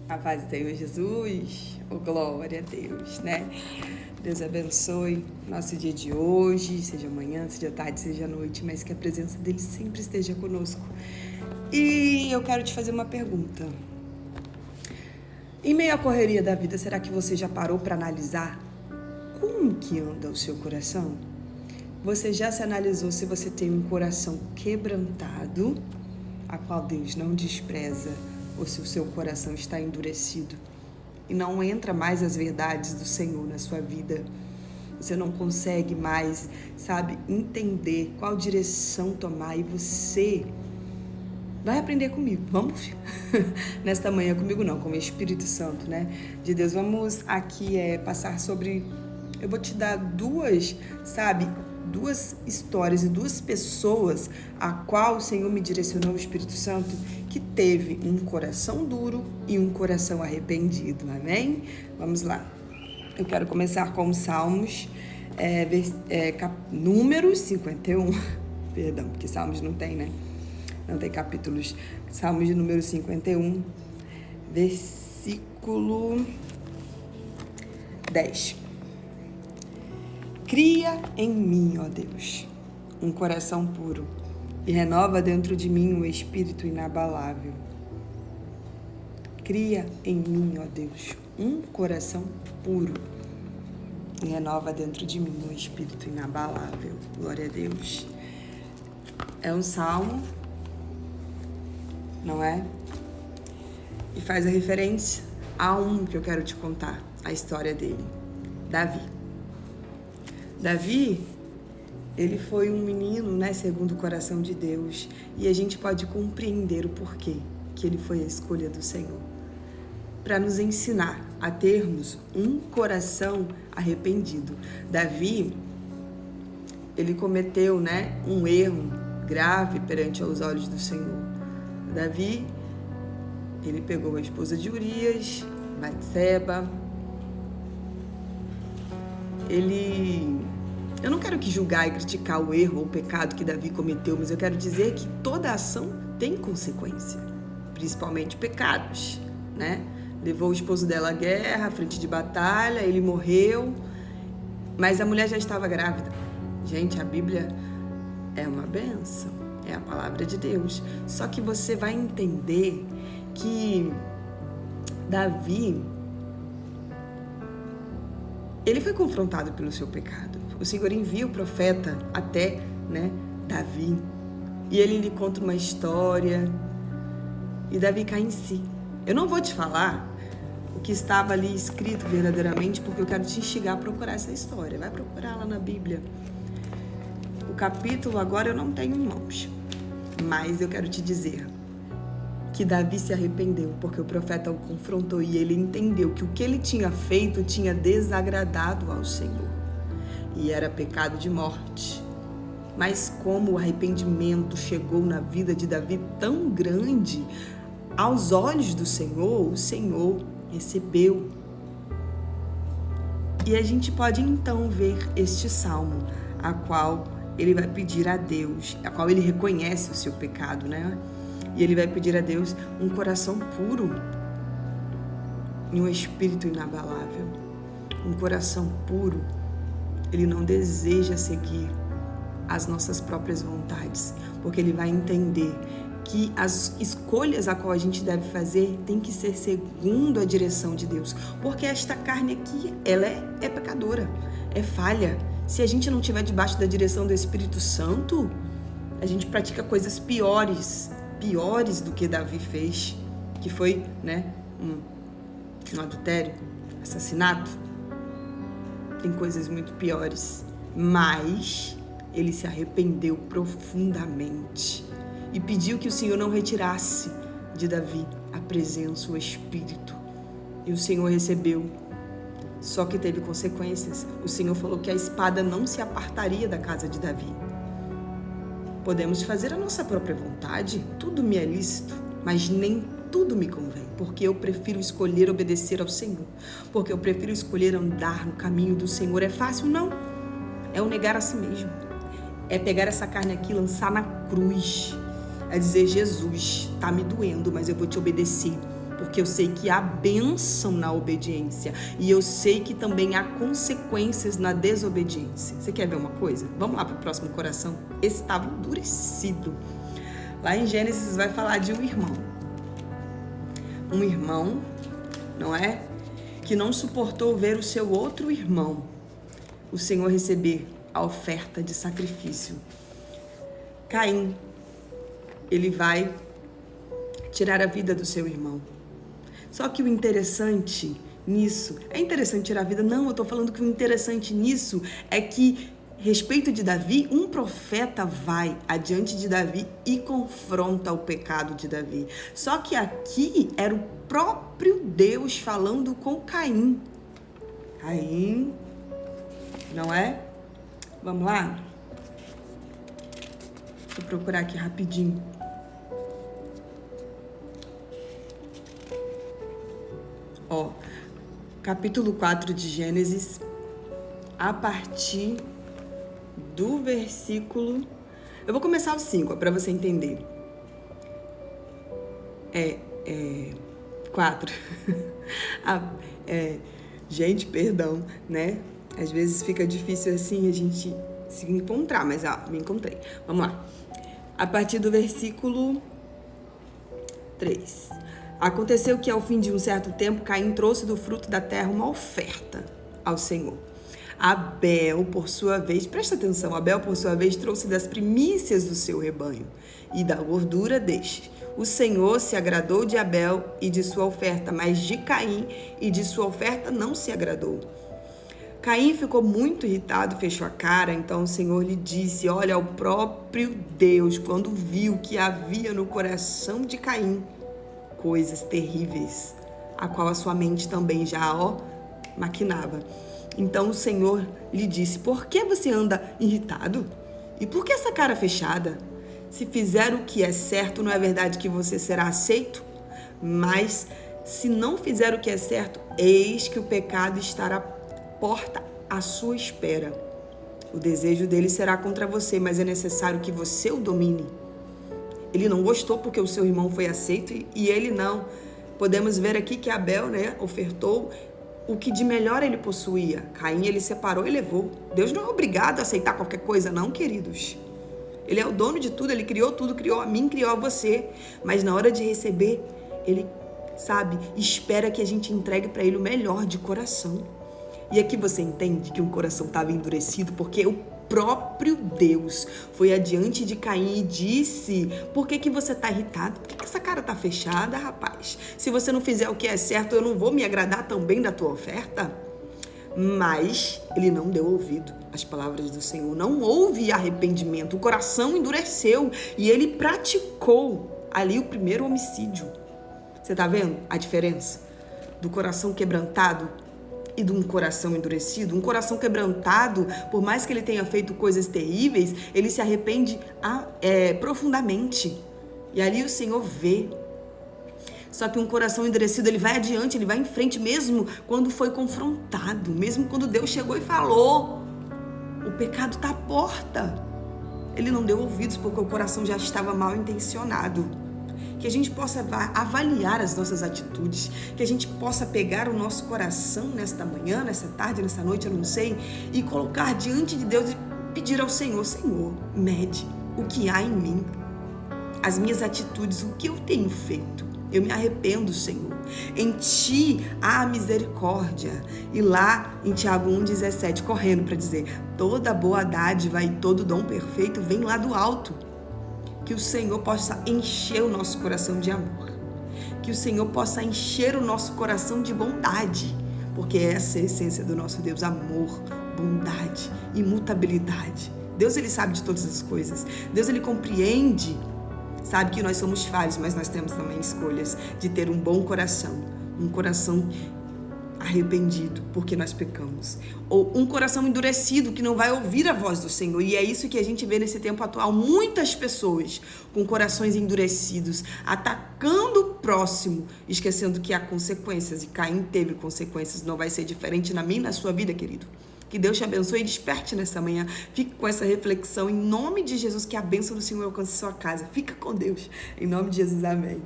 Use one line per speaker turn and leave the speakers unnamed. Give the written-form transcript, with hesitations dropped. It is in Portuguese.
A paz do Senhor Jesus, oh, glória a Deus, né? Deus abençoe nosso dia de hoje, seja manhã, seja tarde, seja noite, mas que a presença dele sempre esteja conosco. E eu quero te fazer uma pergunta. Em meio à correria da vida, será que você já parou para analisar como que anda o seu coração? Você já se analisou se você tem um coração quebrantado, a qual Deus não despreza, ou se o seu coração está endurecido e não entra mais as verdades do Senhor na sua vida? Você não consegue mais, entender qual direção tomar, e você vai aprender comigo, vamos? Nesta manhã comigo não, com o Espírito Santo, né? De Deus, vamos aqui passar sobre... Eu vou te dar duas histórias e duas pessoas a qual o Senhor me direcionou, o Espírito Santo, que teve um coração duro e um coração arrependido, amém? Vamos lá. Eu quero começar com os Salmos, Números 51, perdão, porque Salmos não tem, né? Não tem capítulos. Salmos de número 51, versículo 10. Cria em mim, ó Deus, um coração puro e renova dentro de mim um espírito inabalável. Cria em mim, ó Deus, um coração puro e renova dentro de mim um espírito inabalável. Glória a Deus. É um salmo, não é? E faz a referência a um que eu quero te contar, a história dele, Davi. Davi, ele foi um menino, né, segundo o coração de Deus, e a gente pode compreender o porquê que ele foi a escolha do Senhor, para nos ensinar a termos um coração arrependido. Davi, ele cometeu, né, um erro grave perante aos olhos do Senhor. Davi, ele pegou a esposa de Urias, Batseba. Eu não quero julgar e criticar o erro ou o pecado que Davi cometeu, mas eu quero dizer que toda ação tem consequência, principalmente pecados, né? Levou o esposo dela à guerra, à frente de batalha, ele morreu, mas a mulher já estava grávida. Gente, a Bíblia é uma bênção, é a palavra de Deus. Só que você vai entender que Davi, ele foi confrontado pelo seu pecado. O Senhor envia o profeta até, né, Davi, e ele lhe conta uma história, e Davi cai em si. Eu não vou te falar o que estava ali escrito verdadeiramente, porque eu quero te instigar a procurar essa história. Vai procurar lá na Bíblia. O capítulo agora eu não tenho em mãos, mas eu quero te dizer que Davi se arrependeu, porque o profeta o confrontou e ele entendeu que o que ele tinha feito tinha desagradado ao Senhor e era pecado de morte. Mas como o arrependimento chegou na vida de Davi tão grande, aos olhos do Senhor, o Senhor recebeu. E a gente pode então ver este salmo, a qual ele vai pedir a Deus, a qual ele reconhece o seu pecado, né? E ele vai pedir a Deus um coração puro e um espírito inabalável. Um coração puro, ele não deseja seguir as nossas próprias vontades, porque ele vai entender que as escolhas a qual a gente deve fazer tem que ser segundo a direção de Deus, porque esta carne aqui, ela é pecadora, é falha. Se a gente não estiver debaixo da direção do Espírito Santo, a gente pratica coisas piores do que Davi fez, que foi, né, um adultério, assassinato. Tem coisas muito piores, mas ele se arrependeu profundamente e pediu que o Senhor não retirasse de Davi a presença, o Espírito. E o Senhor recebeu, só que teve consequências. O Senhor falou que a espada não se apartaria da casa de Davi. Podemos fazer a nossa própria vontade, tudo me é lícito, mas nem tudo me convém, porque eu prefiro escolher obedecer ao Senhor, porque eu prefiro escolher andar no caminho do Senhor. É fácil? Não. É o negar a si mesmo, é pegar essa carne aqui, lançar na cruz, é dizer: Jesus, tá me doendo, mas eu vou te obedecer, porque eu sei que há bênção na obediência e eu sei que também há consequências na desobediência. Você quer ver uma coisa? Vamos lá para o próximo coração. Esse estava endurecido. Lá em Gênesis vai falar de um irmão. Um irmão, não é? Que não suportou ver o seu outro irmão, o Senhor, receber a oferta de sacrifício. Caim, ele vai tirar a vida do seu irmão. Só que o interessante nisso, é interessante tirar a vida? Não, eu tô falando que o interessante nisso é que, respeito de Davi, um profeta vai adiante de Davi e confronta o pecado de Davi. Só que aqui era o próprio Deus falando com Caim. Caim, não é? Vamos lá? Vou procurar aqui rapidinho. Ó, capítulo 4 de Gênesis, a partir do versículo... Eu vou começar o 5, para você entender. 4. Gente, perdão, né? Às vezes fica difícil assim a gente se encontrar, mas me encontrei. Vamos lá. A partir do versículo 3. Aconteceu que ao fim de um certo tempo, Caim trouxe do fruto da terra uma oferta ao Senhor. Abel, por sua vez, presta atenção, Abel, por sua vez, trouxe das primícias do seu rebanho e da gordura deste. O Senhor se agradou de Abel e de sua oferta, mas de Caim e de sua oferta não se agradou. Caim ficou muito irritado, fechou a cara, então o Senhor lhe disse: olha, o próprio Deus, quando viu que havia no coração de Caim coisas terríveis, a qual a sua mente também já, maquinava. Então o Senhor lhe disse: por que você anda irritado? E por que essa cara fechada? Se fizer o que é certo, não é verdade que você será aceito? Mas se não fizer o que é certo, eis que o pecado estará à porta à sua espera. O desejo dele será contra você, mas é necessário que você o domine. Ele não gostou porque o seu irmão foi aceito e ele não. Podemos ver aqui que Abel, ofertou o que de melhor ele possuía. Caim, ele separou e levou. Deus não é obrigado a aceitar qualquer coisa, não, queridos. Ele é o dono de tudo, ele criou tudo, criou a mim, criou a você. Mas na hora de receber, ele, espera que a gente entregue para ele o melhor de coração. E aqui você entende que o coração estava endurecido porque o próprio Deus foi adiante de Caim e disse: por que você está irritado? Por que essa cara está fechada, rapaz? Se você não fizer o que é certo, eu não vou me agradar também da tua oferta? Mas ele não deu ouvido às palavras do Senhor, não houve arrependimento, o coração endureceu e ele praticou ali o primeiro homicídio. Você está vendo a diferença do coração quebrantado e de um coração endurecido? Um coração quebrantado, por mais que ele tenha feito coisas terríveis, ele se arrepende profundamente. E ali o Senhor vê. Só que um coração endurecido, ele vai adiante, ele vai em frente, mesmo quando foi confrontado, mesmo quando Deus chegou e falou: o pecado está à porta. Ele não deu ouvidos porque o coração já estava mal intencionado. Que a gente possa avaliar as nossas atitudes, que a gente possa pegar o nosso coração nesta manhã, nessa tarde, nessa noite, eu não sei, e colocar diante de Deus e pedir ao Senhor: Senhor, mede o que há em mim, as minhas atitudes, o que eu tenho feito. Eu me arrependo, Senhor. Em Ti há misericórdia. E lá em Tiago 1,17, correndo para dizer: toda boa dádiva e todo dom perfeito vem lá do alto. Que o Senhor possa encher o nosso coração de amor. Que o Senhor possa encher o nosso coração de bondade. Porque essa é a essência do nosso Deus: amor, bondade, imutabilidade. Deus, Ele sabe de todas as coisas. Deus, Ele compreende, sabe que nós somos falhos, mas nós temos também escolhas de ter um bom coração. Um coração arrependido porque nós pecamos, ou um coração endurecido que não vai ouvir a voz do Senhor. E é isso que a gente vê nesse tempo atual, muitas pessoas com corações endurecidos, atacando o próximo, esquecendo que há consequências, e Caim teve consequências. Não vai ser diferente na minha e na sua vida, querido. Que Deus te abençoe e desperte nessa manhã. Fique com essa reflexão em nome de Jesus, que a bênção do Senhor alcance sua casa. Fica com Deus, em nome de Jesus, amém.